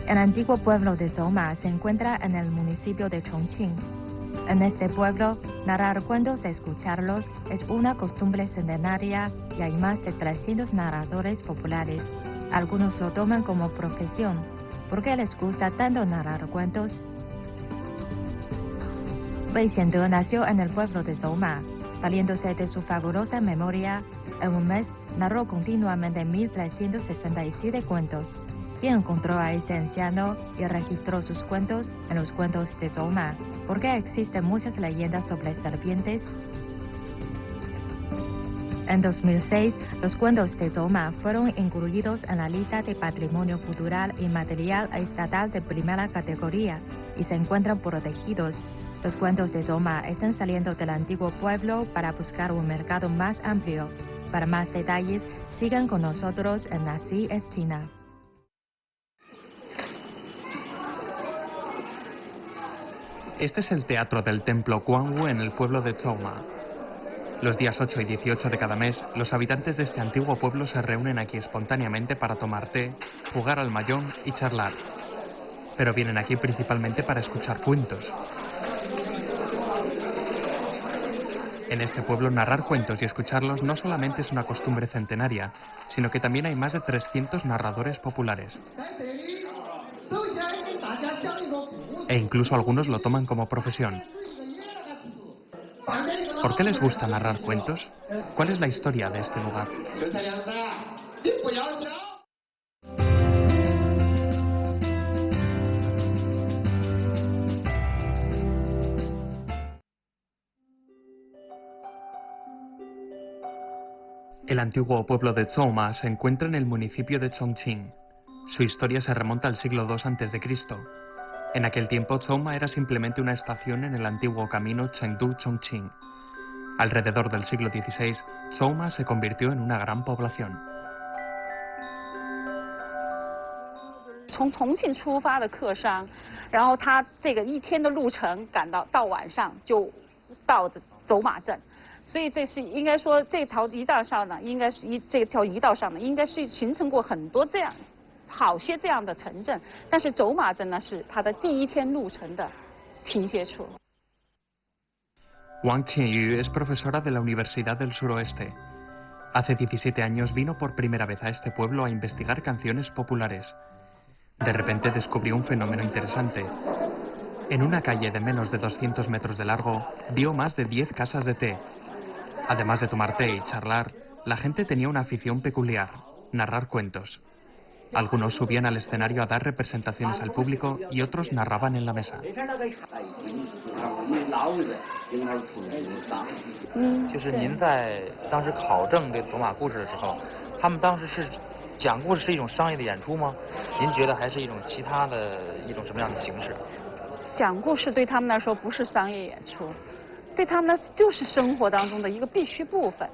El antiguo pueblo de Zhouma se encuentra en el municipio de Chongqing. En este pueblo, narrar cuentos y escucharlos es una costumbre centenaria y hay más de 300 narradores populares. Algunos lo toman como profesión. ¿Por qué les gusta tanto narrar cuentos? Wei Xiande nació en el pueblo de Zhouma. Valiéndose de su fabulosa memoria, en un mes narró continuamente 1367 cuentos. ¿Quién encontró a este anciano y registró sus cuentos en los cuentos de Zhouma? ¿Por qué existen muchas leyendas sobre serpientes? En 2006, los cuentos de Zhouma fueron incluidos en la lista de Patrimonio Cultural Inmaterial Estatal de primera categoría y se encuentran protegidos. Los cuentos de Zhouma están saliendo del antiguo pueblo para buscar un mercado más amplio. Para más detalles, sigan con nosotros en Así es China. Este es el teatro del templo Guangwu en el pueblo de Zhouma. Los días 8 y 18 de cada mes, los habitantes de este antiguo pueblo se reúnen aquí espontáneamente para tomar té, jugar al mahjong y charlar. Pero vienen aquí principalmente para escuchar cuentos. En este pueblo narrar cuentos y escucharlos no solamente es una costumbre centenaria, sino que también hay más de 300 narradores populares. E incluso algunos lo toman como profesión. ¿Por qué les gusta narrar cuentos? ¿Cuál es la historia de este lugar? El antiguo pueblo de Zhouma se encuentra en el municipio de Chongqing. Su historia se remonta al siglo II a.C. En aquel tiempo, Zhouma era simplemente una estación en el antiguo camino Chengdu-Chongqing. Alrededor del siglo XVI, Zhouma se convirtió en una gran población. 从重庆出发的客商，然后他这个一天的路程赶到晚上就到走马镇，所以这是应该说这条驿道上呢，应该是这条驿道上呢，应该是形成过很多这样好些这样的城镇，但是走马镇呢是它的第一天路程的停歇处。 Wang Qianyu es profesora de la Universidad del Suroeste. Hace 17 años vino por primera vez a este pueblo a investigar canciones populares. De repente descubrió un fenómeno interesante. En una calle de menos de 200 metros de largo, vio más de 10 casas de té. Además de tomar té y charlar, la gente tenía una afición peculiar: narrar cuentos. Algunos subían al escenario a dar representaciones al público y otros narraban en la mesa. 就是您在当时考证这走马故事的时候，他们当时是讲故事是一种商业的演出吗？您觉得还是一种其他的一种什么样的形式？讲故事对他们来说不是商业演出，对他们来说就是生活当中的一个必须部分。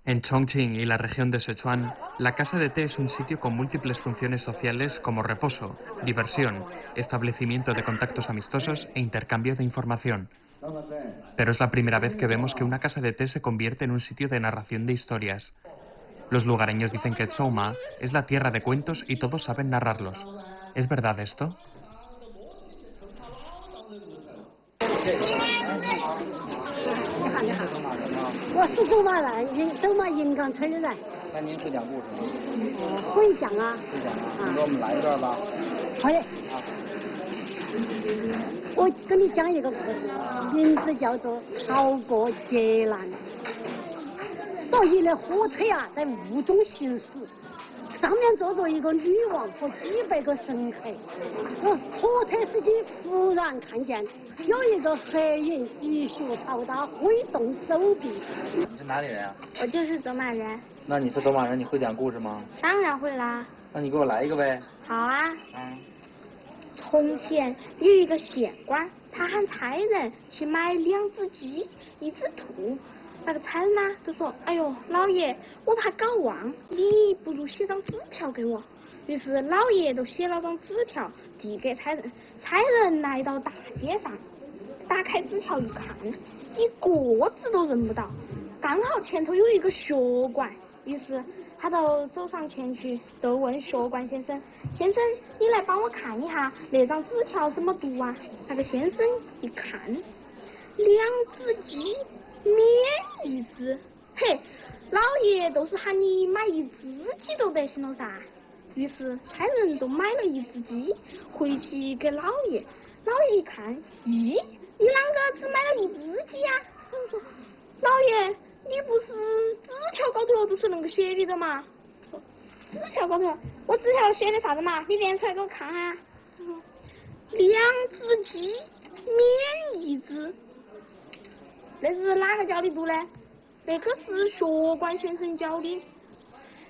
En Chongqing y la región de Sichuan, la casa de té es un sitio con múltiples funciones sociales como reposo, diversión, establecimiento de contactos amistosos e intercambio de información. Pero es la primera vez que vemos que una casa de té se convierte en un sitio de narración de historias. Los lugareños dicen que Zhouma es la tierra de cuentos y todos saben narrarlos. ¿Es verdad esto? 我是走马人，走马银岗村的人。那您会讲故事吗？会讲啊。会讲啊，你给我们来一段吧。会。我跟你讲一个故事，名字叫做《逃过劫难》。这一列火车啊，在雾中行驶，上面坐着一个女王和几百个乘客。火车司机忽然看见有一个黑影急速朝他挥动手臂。你是哪里人啊？我就是走马人。那你是走马人，你会讲故事吗？当然会啦。那你给我来一个呗。好啊。嗯。从前有一个县官，他喊差人去买2只鸡，1只兔。那个差人呢就说：“哎呦，老爷，我怕搞忘，你不如写张纸条给我。”于是老爷就写了张纸条递给差人。差人来到大街上，打开纸条一看，一个字都认不到。刚好前头有一个血怪，于是他就走上前去，就问学官先生：“先生，你来帮我看一下那张纸条怎么读啊？”那个先生一看，2只鸡，免1只。嘿，老爷都是喊你买1只鸡都得行了噻。于是差人都买了1只鸡回去给老爷。老爷一看，咦，你啷个只买了1只鸡呀？他就说：“老爷，你不是纸条高头都是那个写的嘛？”说：“纸条高头，我纸条写的啥子嘛？你念出来给我看哈。”他说：“2只鸡，免1只。”那是哪个教你读呢？那个是学官先生教的。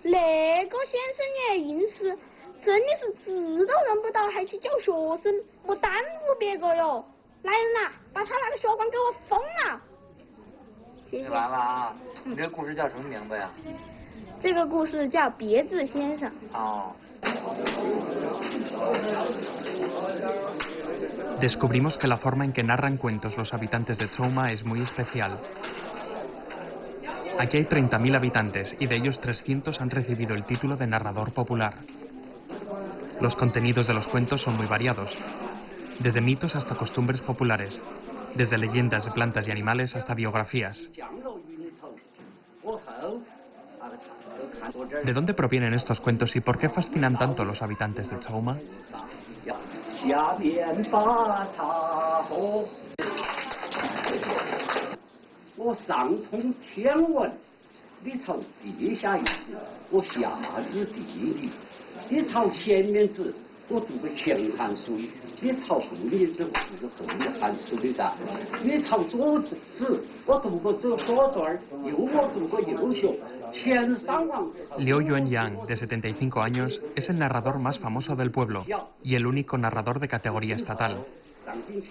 那个先生也硬是，真的是字都认不到，还去教学生，不耽误别个哟！来人呐，把他那个学官给我封了！谢谢。完了啊！你这个故事叫什么名字呀？这个故事叫《别致先生》。哦。Descubrimos que la forma en que narran cuentos los habitantes de Chouma es muy especial. Aquí hay 30.000 habitantes y de ellos 300 han recibido el título de narrador popular. Los contenidos de los cuentos son muy variados, desde mitos hasta costumbres populares, desde leyendas de plantas y animales hasta biografías. ¿De dónde provienen estos cuentos y por qué fascinan tanto a los habitantes de Chouma? Liu Yuanyang, de 75 años, es el narrador más famoso del pueblo y el único narrador de categoría estatal.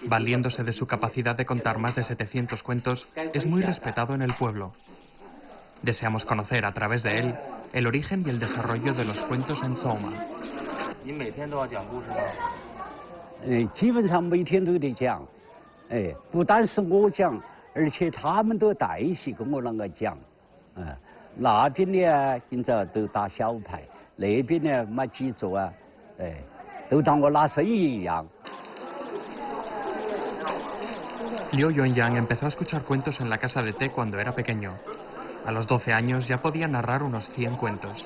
Valiéndose de su capacidad de contar más de 700 cuentos, es muy respetado en el pueblo. Deseamos conocer a través de él el origen y el desarrollo de los cuentos en Chouma. 你每天都要讲故事吗？基本上每天都得讲，不单是我讲，而且他们都带一起跟我啷个讲，那边呢今朝都打小牌，那边呢没几桌啊，都当我拉生意一样。Liu Yuanyang empezó a escuchar cuentos en la casa de té cuando era pequeño. A los 12 años ya podía narrar unos 100 cuentos.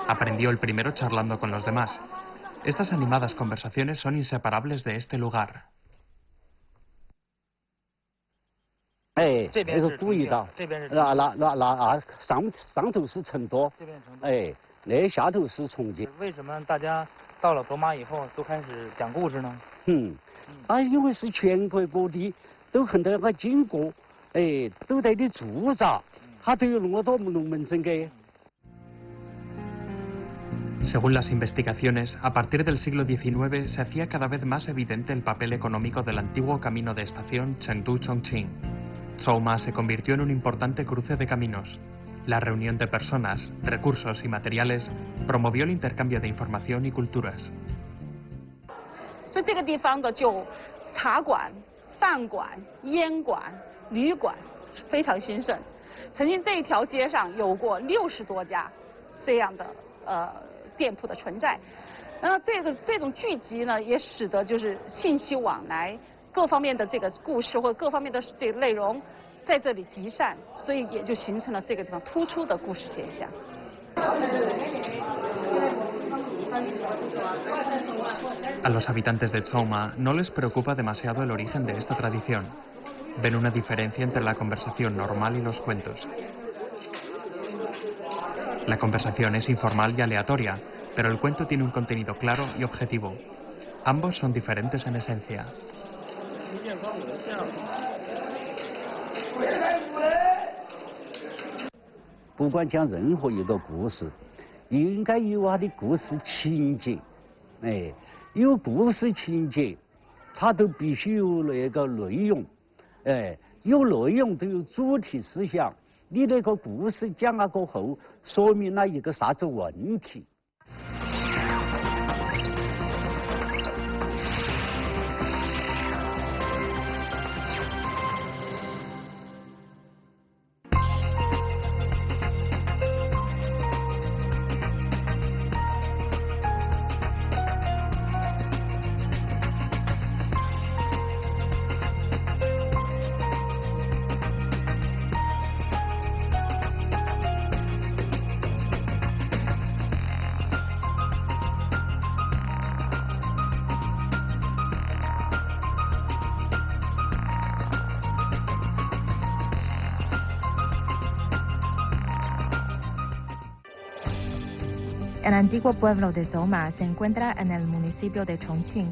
Aprendió el primero charlando con los demás. Estas animadas conversaciones son inseparables de este lugar. 那个古一道，上头是成都，那下头是重庆。为什么大家到了卓玛以后都开始讲故事呢？因为是全国各地都很多个经过，都在的驻扎，他都有那么多龙门阵给。 Según las investigaciones, a partir del siglo XIX se hacía cada vez más evidente el papel económico del antiguo camino de estación Chengdu-Chongqing. Chouma se convirtió en un importante cruce de caminos. La reunión de personas, recursos y materiales promovió el intercambio de información y culturas. 所以这个地方的就茶馆、饭馆、烟馆、旅馆非常兴盛。曾经这一条街上有过60多家这样的店铺的存在，然后这种聚集呢，也使得就是信息往来各方面的这个故事或者各方面的这个内容在这里集散，所以也就形成了这个地方突出的故事现象。A los habitantes de Chouma no les preocupa demasiado el origen de esta tradición. Ven una diferencia entre la conversación normal y los cuentos. La conversación es informal y aleatoria, pero el cuento tiene un contenido claro y objetivo. Ambos son diferentes en esencia. 不管讲任何一个故事，应该有它的故事情节，有故事情节，它都必须有那个内容，有内容都有主题思想。 你那个故事讲了过后，说明了一个啥子问题？ El antiguo pueblo de Zhouma se encuentra en el municipio de Chongqing.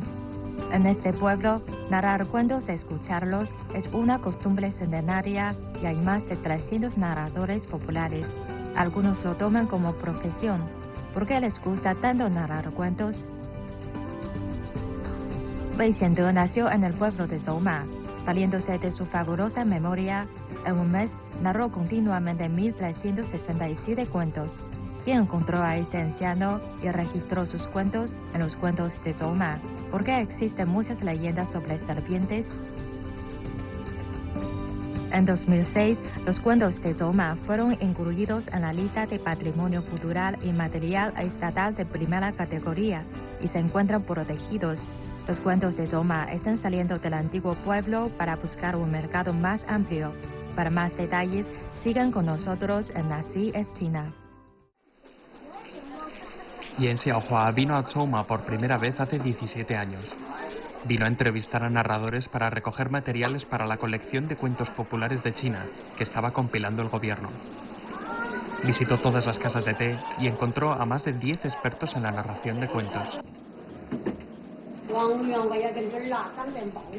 En este pueblo, narrar cuentos y escucharlos es una costumbre centenaria y hay más de 300 narradores populares. Algunos lo toman como profesión. ¿Por qué les gusta tanto narrar cuentos? Wei Xiande nació en el pueblo de Zhouma. Valiéndose de su fabulosa memoria, en un mes narró continuamente 1367 cuentos. ¿Quién encontró a este anciano y registró sus cuentos en los cuentos de Zhouma? ¿Por qué existen muchas leyendas sobre serpientes? En 2006, los cuentos de Zhouma fueron incluidos en la lista de Patrimonio Cultural y Material Estatal de primera categoría y se encuentran protegidos. Los cuentos de Zhouma están saliendo del antiguo pueblo para buscar un mercado más amplio. Para más detalles, sigan con nosotros en Así es China. Yan Xiaohua vino a Zhouma por primera vez hace 17 años. Vino a entrevistar a narradores para recoger materiales para la colección de cuentos populares de China que estaba compilando el gobierno. Visitó todas las casas de té y encontró a más de 10 expertos en la narración de cuentos.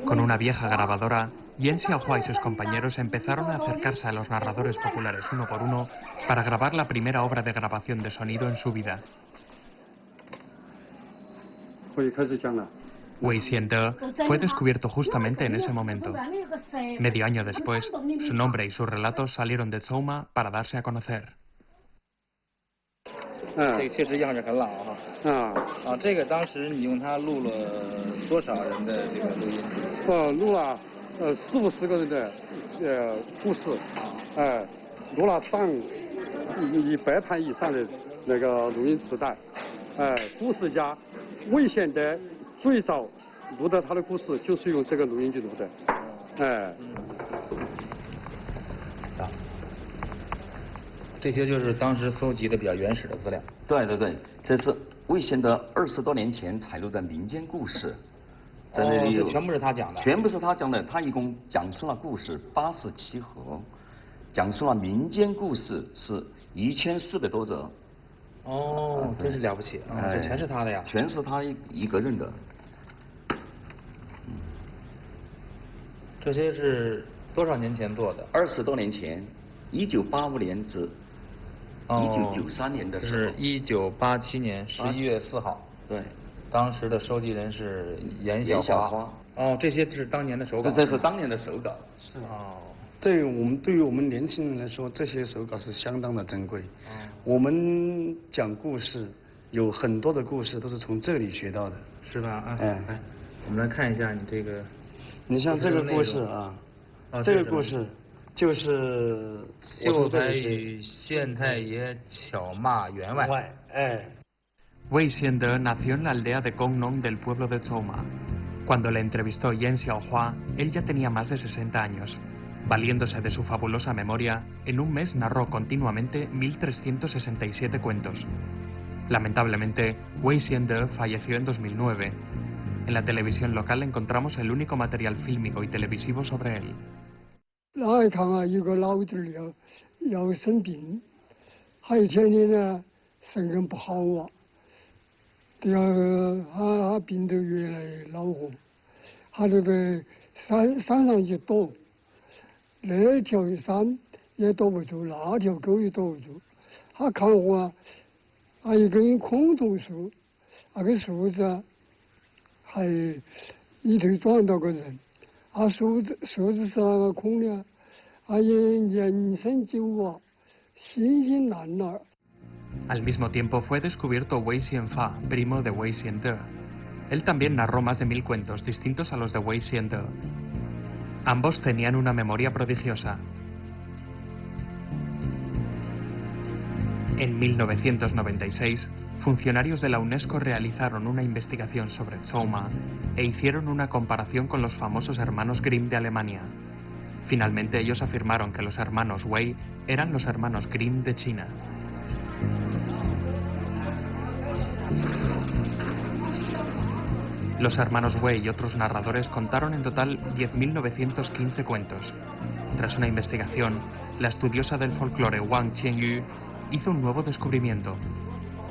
Con una vieja grabadora, Yan Xiaohua y sus compañeros empezaron a acercarse a los narradores populares uno por uno para grabar la primera obra de grabación de sonido en su vida. Wei Xiande fue descubierto justamente en ese momento. Medio año después, su nombre y sus relatos salieron de Zhouma para darse a conocer. 这个确实样式很老哈。这个当时你用它录了多少人的这个录音？录了40-50个人的故事，录了上100盘以上的那个录音磁带，故事家魏显德最早录的他的故事就是用这个录音机录的，这些就是当时搜集的比较原始的资料。对对对，这是魏显德20多年前采录的民间故事。在那里这全部是他讲的。全部是他讲的，他一共讲述了故事87盒，讲述了民间故事是1400多则。真是了不起啊！这全是他的呀。全是他一个人的。这些是多少年前做的？20多年前，1985年至1993年的时候。是1987年11月4号。对。当时的收集人是严小华。这些是当年的手稿。这是当年的手稿。是对于我们年轻人来说，这些手稿是相当的珍贵。我们讲故事，有很多的故事都是从这里学到的。是吧？我们来看一下你这个。你像这个故事啊，这个故事就是秀才与县太爷巧骂员外。Wei Xiande nació en la aldea de Gongnon del pueblo de Zhouma. Cuando le entrevistó Yan Xiaohua, él ya tenía más de 60 años. Valiéndose de su fabulosa memoria, en un mes narró continuamente 1367 cuentos. Lamentablemente, Wei Xiande falleció en 2009. En la televisión local encontramos el único material fílmico y televisivo sobre él. 那一趟啊，有个老弟儿要生病，还有一天呢，肾根不好啊。第二个，他病得越来越恼火，他就在山上去躲，那条山也躲不住，那条沟也躲不住。他看我啊，一根孔洞树，那个树子啊，还一头撞到个人，树子是那个孔的，延伸久啊，心心难了。 Al mismo tiempo fue descubierto Wei Xianfa, primo de Wei Xiande. Él también narró más de 1000 cuentos distintos a los de Wei Xiande. Ambos tenían una memoria prodigiosa. En 1996, funcionarios de la UNESCO realizaron una investigación sobre Zhouma e hicieron una comparación con los famosos hermanos Grimm de Alemania. Finalmente ellos afirmaron que los hermanos Wei eran los hermanos Grimm de China. Los hermanos Wei y otros narradores contaron en total 10.915 cuentos. Tras una investigación, la estudiosa del folclore Wang Qianyu hizo un nuevo descubrimiento.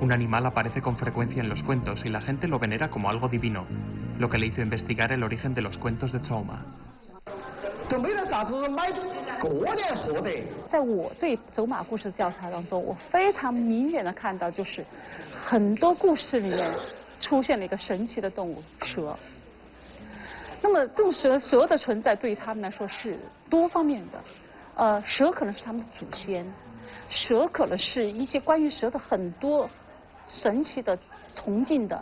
Un animal aparece con frecuencia en los cuentos y la gente lo venera como algo divino, lo que le hizo investigar el origen de los cuentos de Chouma. 在我对走马故事调查当中，我非常明显的看到，就是很多故事里面出现了一个神奇的动物蛇。那么这种蛇的存在对于他们来说是多方面的，蛇可能是他们的祖先，蛇可能是一些关于蛇的很多神奇的崇敬的。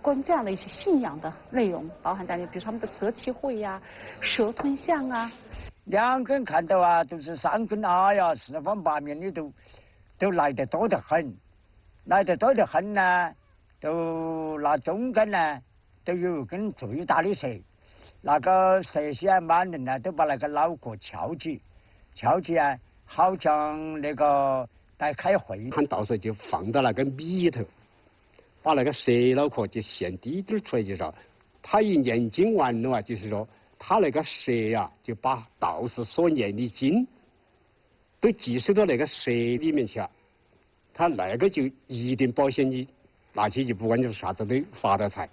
关于这样的一些信仰的内容包含在里，比如他们的蛇骑会呀、蛇吞象啊。两根看到啊，都是3根啊呀，四方八面的都来得多得很，来得多得很呢，都那中间呢都有一根最大的蛇，那个蛇先满人呢都把那个脑壳翘起啊，好像那个在开会。他到时候就放到那个米头。 把那个蛇脑壳就现滴点出来，就说他一念经完了啊，就是说他那个蛇呀，就把道士所念的经都寄收到那个蛇里面去了，他那个就一定保险你拿去就不管就是啥子都发到财。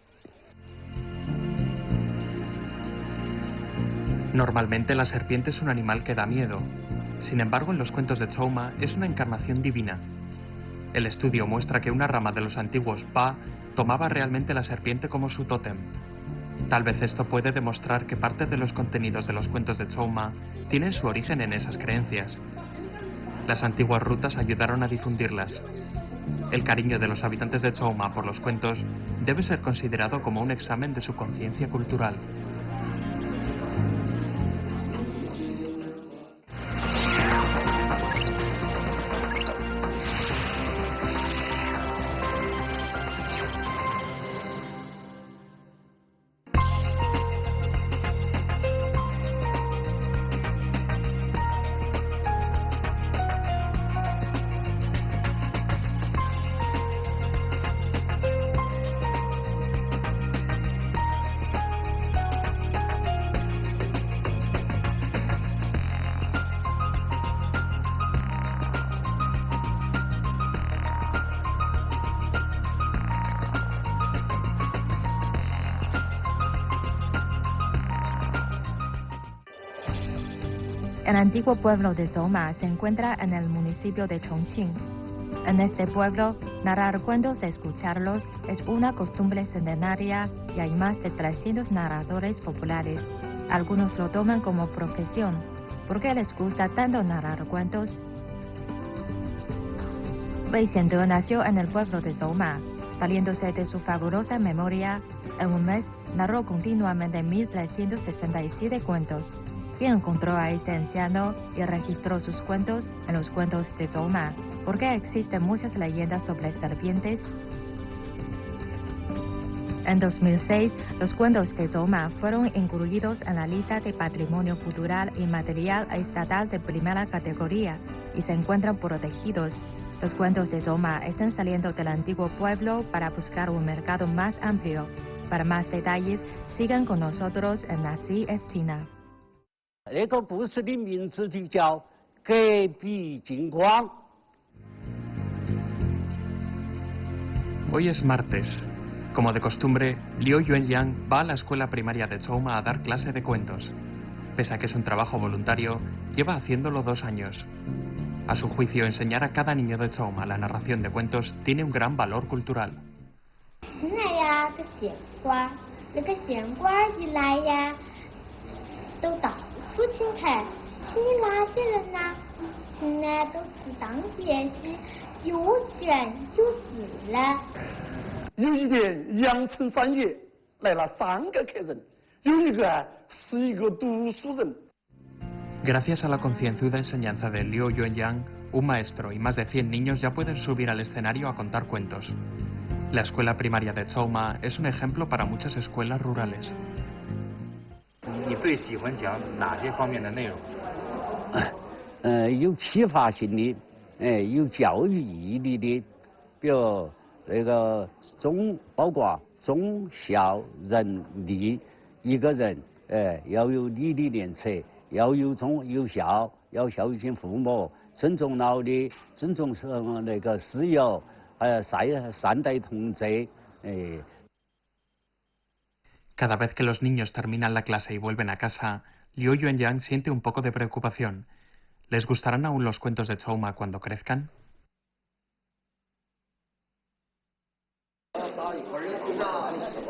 Normalmente la serpiente es un animal que da miedo. Sin embargo, en los cuentos de Chouma es una encarnación divina. El estudio muestra que una rama de los antiguos Pa tomaba realmente la serpiente como su tótem. Tal vez esto puede demostrar que parte de los contenidos de los cuentos de Chouma tienen su origen en esas creencias. Las antiguas rutas ayudaron a difundirlas. El cariño de los habitantes de Chouma por los cuentos debe ser considerado como un examen de su conciencia cultural. El antiguo pueblo de Chouma se encuentra en el municipio de Chongqing. En este pueblo, narrar cuentos y escucharlos es una costumbre centenaria y hay más de 300 narradores populares. Algunos lo toman como profesión. ¿Por qué les gusta tanto narrar cuentos? Wei Xiande nació en el pueblo de Chouma. Valiéndose de su fabulosa memoria, en un mes narró continuamente 1367 cuentos. ¿Quién encontró a este anciano y registró sus cuentos en los cuentos de Chouma? ¿Por qué existen muchas leyendas sobre serpientes? En 2006, los cuentos de Chouma fueron incluidos en la lista de Patrimonio Cultural y Material Estatal de primera categoría y se encuentran protegidos. Los cuentos de Chouma están saliendo del antiguo pueblo para buscar un mercado más amplio. Para más detalles, sigan con nosotros en Así es China. 这个故事的名字就叫《隔壁镜框》。 Hoy es martes. Como de costumbre, Liu Yuanyang va a la escuela primaria de Chouma a dar clase de cuentos. Pese a que es un trabajo voluntario, lleva haciéndolo 2 años. A su juicio, enseñar a cada niño de Chouma la narración de cuentos tiene un gran valor cultural. 现在呀，个县官，那个县官一来呀，都到处请客，请你哪些人呐？请呢都是当地些有权有势了。有一年阳春3月来了3个客人，有一个是一个读书人。 Gracias a la concienzuda enseñanza de Liu Yuanyang, un maestro y más de 100 niños ya pueden subir al escenario a contar cuentos. La escuela primaria de Chouma es un ejemplo para muchas escuelas rurales. 你最喜欢讲哪些方面的内容？有启发性的，有教育意义的，比如那个包括忠孝仁义，一个人，要有礼的廉耻，要有忠有孝，要孝敬父母，尊重老的，尊重那个师友，善待同志， Cada vez que los niños terminan la clase y vuelven a casa, Liu Yuanyang siente un poco de preocupación. ¿Les gustarán aún los cuentos de Chouma cuando crezcan?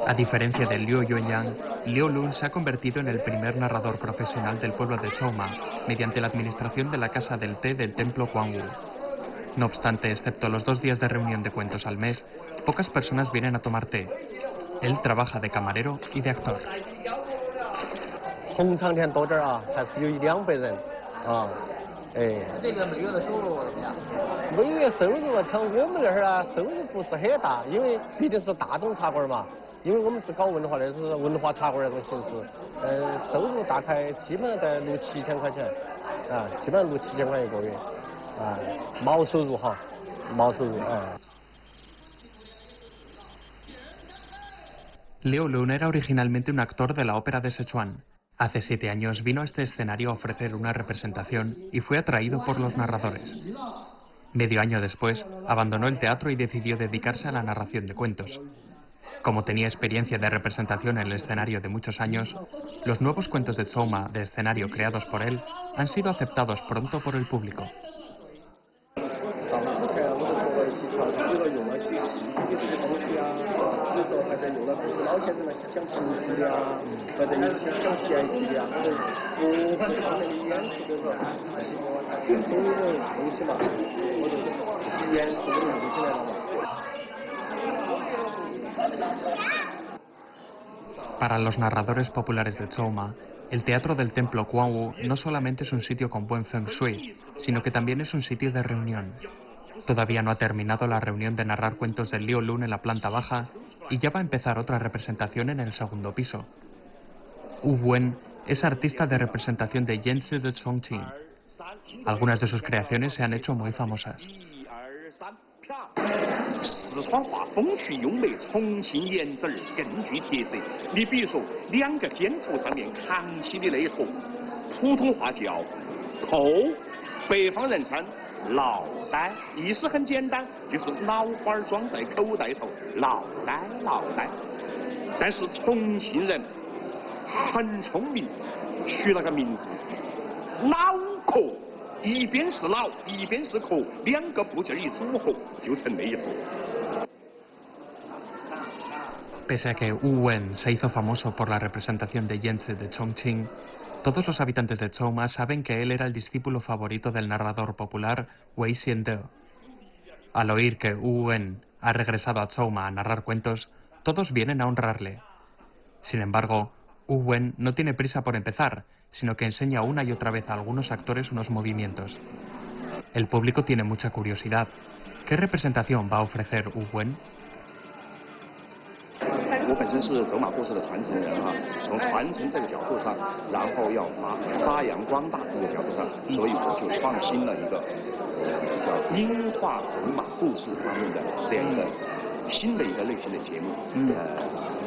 A diferencia de Liu Yuanyang, Liu Lun se ha convertido en el primer narrador profesional del pueblo de Chouma mediante la administración de la Casa del Té del Templo Guangwu. No obstante, excepto los 2 días de reunión de cuentos al mes, pocas personas vienen a tomar té. Él trabaja de camarero y de actor. 红长天到这儿啊，还是有100-200人啊，哎。这个每月的收入怎么样？每月收入啊，像我们那儿啊，收入不是很大，因为毕竟是大众茶馆嘛，因为我们是搞文化的，是文化茶馆那种形式，收入大概基本上在6-7千块钱，啊，基本上6-7千块1个月，啊，毛收入哈，毛收入哎。 Liu Lun era originalmente un actor de la ópera de Sichuan. Hace 7 años vino a este escenario a ofrecer una representación y fue atraído por los narradores. Medio año después, abandonó el teatro y decidió dedicarse a la narración de cuentos. Como tenía experiencia de representación en el escenario de muchos años, los nuevos cuentos de Chouma de escenario creados por él han sido aceptados pronto por el público. Para los narradores populares de Chouma, el teatro del templo Guangwu no solamente es un sitio con buen feng shui, sino que también es un sitio de reunión. Todavía no ha terminado la reunión de narrar cuentos de Liu Lun en la planta baja y ya va a empezar otra representación en el segundo piso. Wu Wen es artista de representación de Yanzi de Chongqing. Algunas de sus creaciones se han hecho muy famosas. 四川话风趣优美，重庆言字儿更具特色。你比如说，2个肩胛上面扛起的那坨，普通话叫扣，北方人称脑袋，意思很简单，就是脑花装在口袋头，脑袋脑袋。但是重庆人很聪明，取了个名字，脑壳。 一边是脑，一边是壳，2个部件一组合就成那一步。 Pese a que Wu Wen se hizo famoso por la representación de Yanzi de Chongqing, todos los habitantes de Chouma saben que él era el discípulo favorito del narrador popular Wei Xiande. Al oír que Wu Wen ha regresado a Chouma a narrar cuentos, todos vienen a honrarle. Sin embargo, Wu Wen no tiene prisa por empezar, sino que enseña una y otra vez a algunos actores unos movimientos. El público tiene mucha curiosidad. ¿Qué representación va a ofrecer Wu Wen? 我本身是走马故事的传承人啊，从传承这个角度上，然后要发扬光大这个角度上，所以我就创新了一个叫音画走马故事方面的这样一个新的一个类型的节目。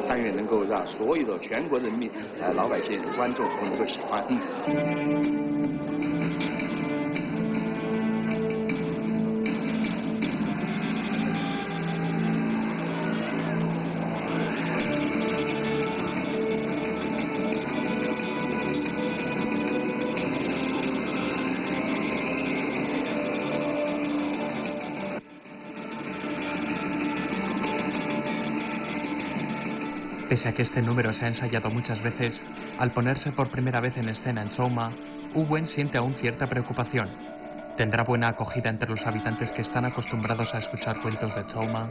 但愿能够让所有的全国人民、老百姓、观众都能够喜欢。Pese a que este número se ha ensayado muchas veces, al ponerse por primera vez en escena en Chouma, Wu Wen siente aún cierta preocupación. ¿Tendrá buena acogida entre los habitantes que están acostumbrados a escuchar cuentos de Chouma?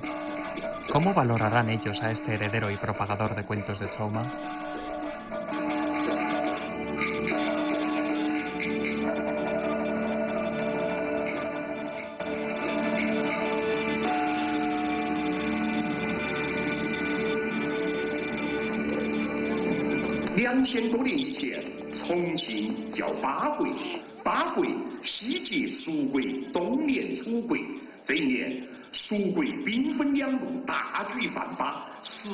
¿Cómo valorarán ellos a este heredero y propagador de cuentos de Chouma?2000多年以前，重庆叫八桂，八桂西接蜀国，东连楚国。这一年，蜀国兵分2路，大举犯八，是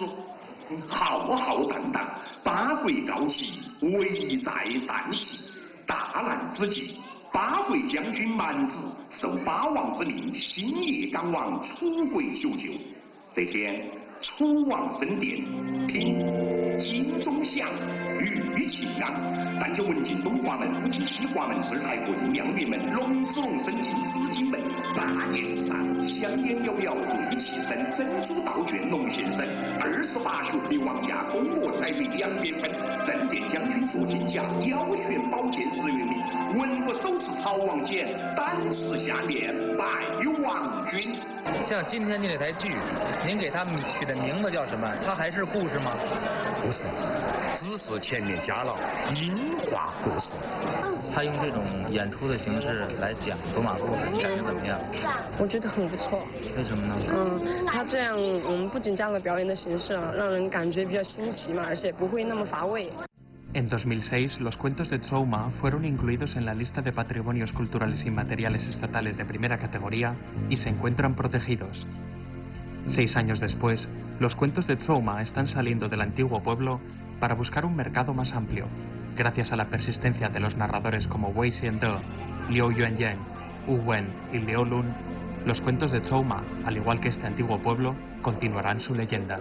浩浩荡荡。八国告急，危在旦夕。大难之际，八国将军蛮子受八王之命，星夜赶往楚国求救。这天，楚王升殿，听金钟响，玉磬昂。但就闻进东华门、武进西华门、十台国境、亮云门、龙子龙升进紫金门。大殿之上，香烟袅袅，瑞气生，珍珠道卷龙现身。28学的王家，宫娥彩绘两边分。正殿将军坐金甲，腰悬宝剑日月明。文武手持曹王锏，胆识下面拜王君。像今天这台剧，您给他们取的名字叫什么？它还是故事吗？不是，只是前面加了音画故事。他用这种演出的形式来讲走马故事，你感觉怎么样？我觉得很不错。为什么呢？他这样，不仅加了表演的形式，让人感觉比较新奇嘛，而且不会那么乏味。En 2006, los cuentos de Troma fueron incluidos en la lista de patrimonios culturales inmateriales estatales de primera categoría y se encuentran protegidos. 6 años después, los cuentos de Troma están saliendo del antiguo pueblo para buscar un mercado más amplio, gracias a la persistencia de los narradores como Wei Xiande, Liu Yuanyang, Wu Wen y Liu Lun. Los cuentos de Troma, al igual que este antiguo pueblo, continuarán su leyenda.